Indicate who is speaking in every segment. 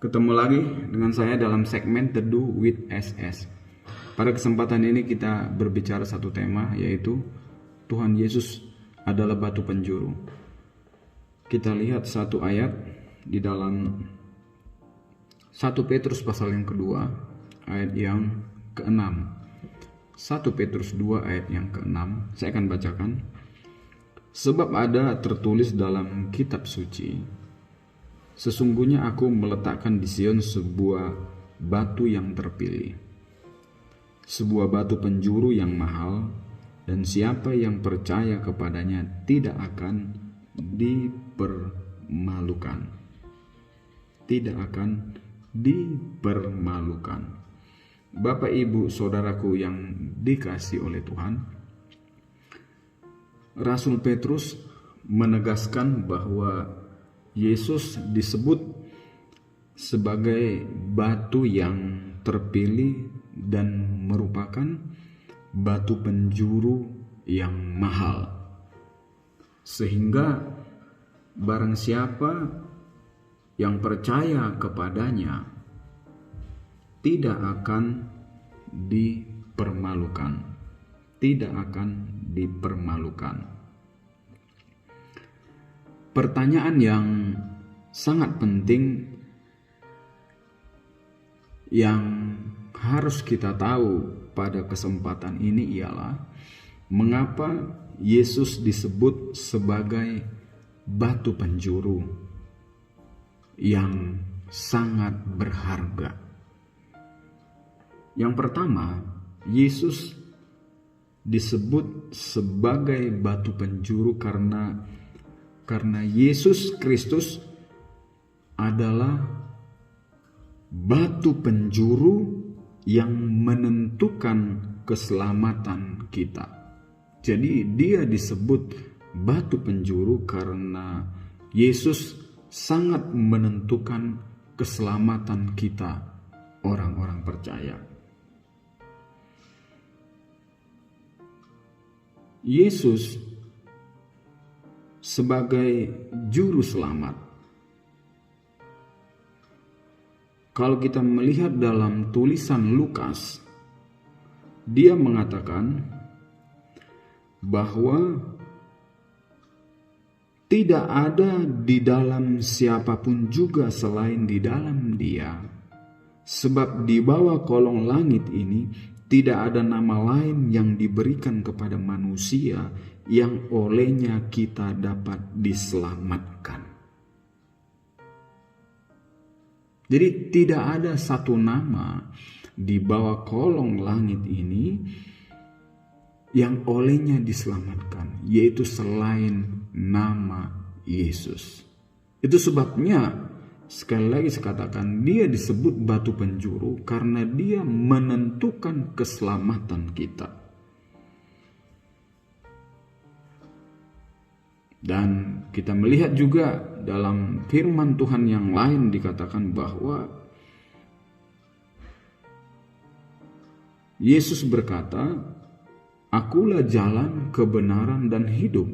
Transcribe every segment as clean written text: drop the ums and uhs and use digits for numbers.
Speaker 1: Ketemu lagi dengan saya dalam segmen Teduh with SS. Pada kesempatan ini kita berbicara satu tema, yaitu Tuhan Yesus adalah batu penjuru. Kita lihat satu ayat di dalam 1 Petrus pasal yang kedua, ayat yang ke-6. 1 Petrus 2 ayat yang ke-6, saya akan bacakan. Sebab ada tertulis dalam kitab suci, sesungguhnya aku meletakkan di Sion sebuah batu yang terpilih, sebuah batu penjuru yang mahal, dan siapa yang percaya kepadanya tidak akan dipermalukan. Tidak akan dipermalukan. Bapak, Ibu, saudaraku yang dikasihi oleh Tuhan, Rasul Petrus menegaskan bahwa Yesus disebut sebagai batu yang terpilih dan merupakan batu penjuru yang mahal. Sehingga barang siapa yang percaya kepadanya tidak akan dipermalukan. Tidak akan dipermalukan. Pertanyaan yang sangat penting yang harus kita tahu pada kesempatan ini ialah mengapa Yesus disebut sebagai batu penjuru yang sangat berharga. Yang pertama, Yesus disebut sebagai batu penjuru karena Yesus Kristus adalah batu penjuru yang menentukan keselamatan kita. Jadi dia disebut batu penjuru karena Yesus sangat menentukan keselamatan kita, orang-orang percaya. Yesus sebagai juru selamat. Kalau kita melihat dalam tulisan Lukas, dia mengatakan bahwa tidak ada di dalam siapapun juga selain di dalam Dia, sebab di bawah kolong langit ini tidak ada nama lain yang diberikan kepada manusia yang olehnya kita dapat diselamatkan. Jadi tidak ada satu nama di bawah kolong langit ini yang olehnya diselamatkan, yaitu selain nama Yesus. Itu sebabnya sekali lagi saya katakan, dia disebut batu penjuru karena dia menentukan keselamatan kita. Dan kita melihat juga dalam firman Tuhan yang lain dikatakan bahwa Yesus berkata, "Akulah jalan, kebenaran, dan hidup.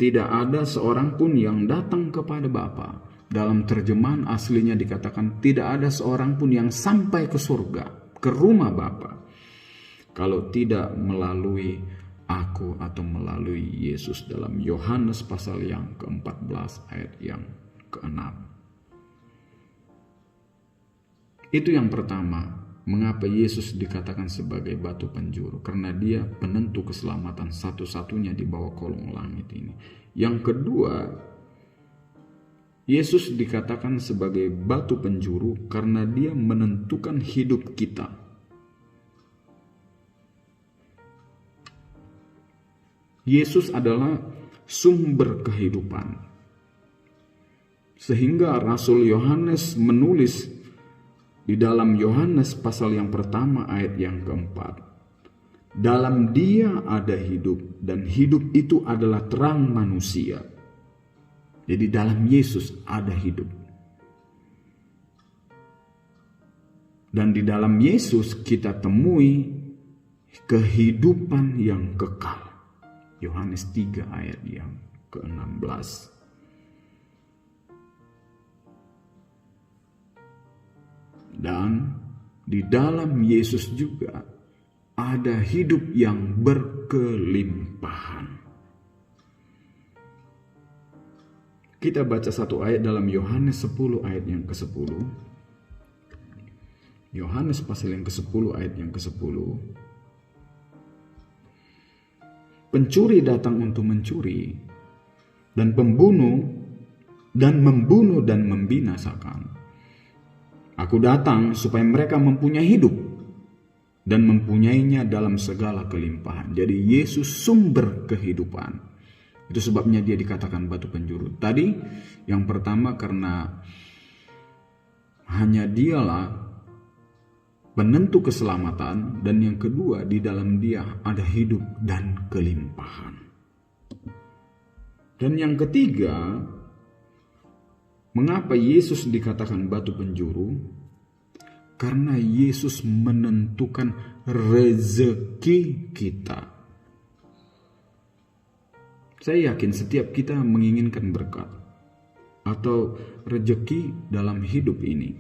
Speaker 1: Tidak ada seorang pun yang datang kepada Bapa." Dalam terjemahan aslinya dikatakan, tidak ada seorang pun yang sampai ke surga, ke rumah Bapa, kalau tidak melalui aku atau melalui Yesus, dalam Yohanes pasal yang ke-14 ayat yang ke-6. Itu yang pertama, mengapa Yesus dikatakan sebagai batu penjuru, karena dia penentu keselamatan satu-satunya di bawah kolong langit ini. Yang kedua, Yesus dikatakan sebagai batu penjuru karena dia menentukan hidup kita. Yesus adalah sumber kehidupan. Sehingga Rasul Yohanes menulis di dalam Yohanes pasal yang pertama ayat yang ke-4. Dalam Dia ada hidup, dan hidup itu adalah terang manusia. Jadi dalam Yesus ada hidup. Dan di dalam Yesus kita temui kehidupan yang kekal. Yohanes 3 ayat yang ke-16. Dan di dalam Yesus juga ada hidup yang berkelimpahan. Kita baca satu ayat dalam Yohanes 10 ayat yang ke-10. Yohanes pasal yang ke-10 ayat yang ke-10. Pencuri datang untuk mencuri dan membunuh dan membinasakan. Aku datang supaya mereka mempunyai hidup dan mempunyainya dalam segala kelimpahan. Jadi Yesus sumber kehidupan. Itu sebabnya dia dikatakan batu penjuru. Tadi yang pertama karena hanya dialah penentu keselamatan, dan yang kedua di dalam dia ada hidup dan kelimpahan. Dan yang ketiga, mengapa Yesus dikatakan batu penjuru? Karena Yesus menentukan rezeki kita. Saya yakin setiap kita menginginkan berkat atau rezeki dalam hidup ini.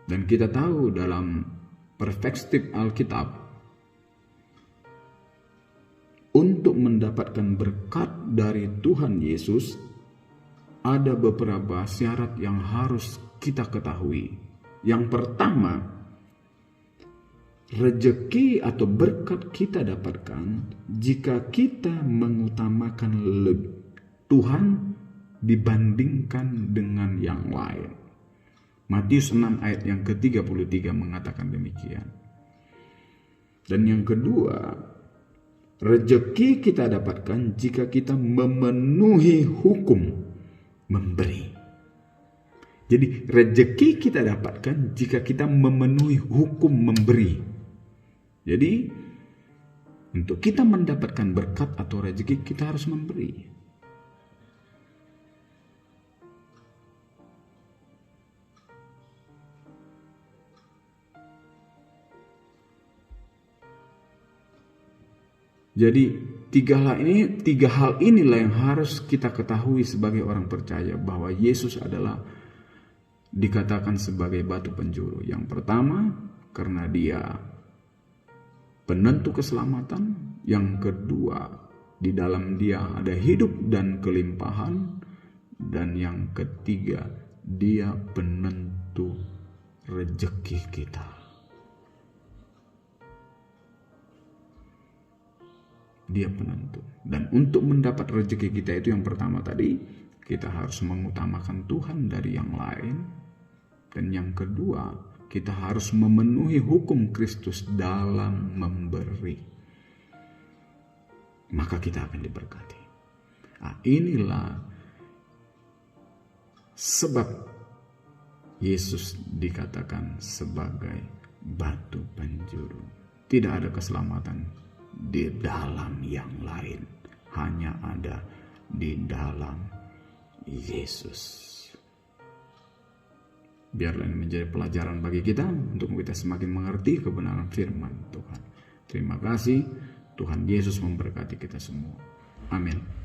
Speaker 1: Dan kita tahu dalam perspektif Alkitab, untuk mendapatkan berkat dari Tuhan Yesus, ada beberapa syarat yang harus kita ketahui. Yang pertama, rezeki atau berkat kita dapatkan jika kita mengutamakan Tuhan dibandingkan dengan yang lain. Matius 6 ayat yang ke-33 mengatakan demikian. Dan yang kedua, rezeki kita dapatkan jika kita memenuhi hukum memberi. Jadi rezeki kita dapatkan jika kita memenuhi hukum memberi. Jadi untuk kita mendapatkan berkat atau rezeki, kita harus memberi. Jadi tiga hal inilah yang harus kita ketahui sebagai orang percaya, bahwa Yesus adalah dikatakan sebagai batu penjuru. Yang pertama, karena dia penentu keselamatan. Yang kedua, di dalam dia ada hidup dan kelimpahan. Dan yang ketiga, dia penentu rezeki kita. Dia penentu. Dan untuk mendapat rezeki kita itu yang pertama tadi, kita harus mengutamakan Tuhan dari yang lain. Dan yang kedua, kita harus memenuhi hukum Kristus dalam memberi. Maka kita akan diberkati. Nah, inilah sebab Yesus dikatakan sebagai batu penjuru. Tidak ada keselamatan di dalam yang lain, hanya ada di dalam Yesus. Biarlah ini menjadi pelajaran bagi kita untuk kita semakin mengerti kebenaran firman Tuhan. Terima kasih. Tuhan Yesus memberkati kita semua. Amin.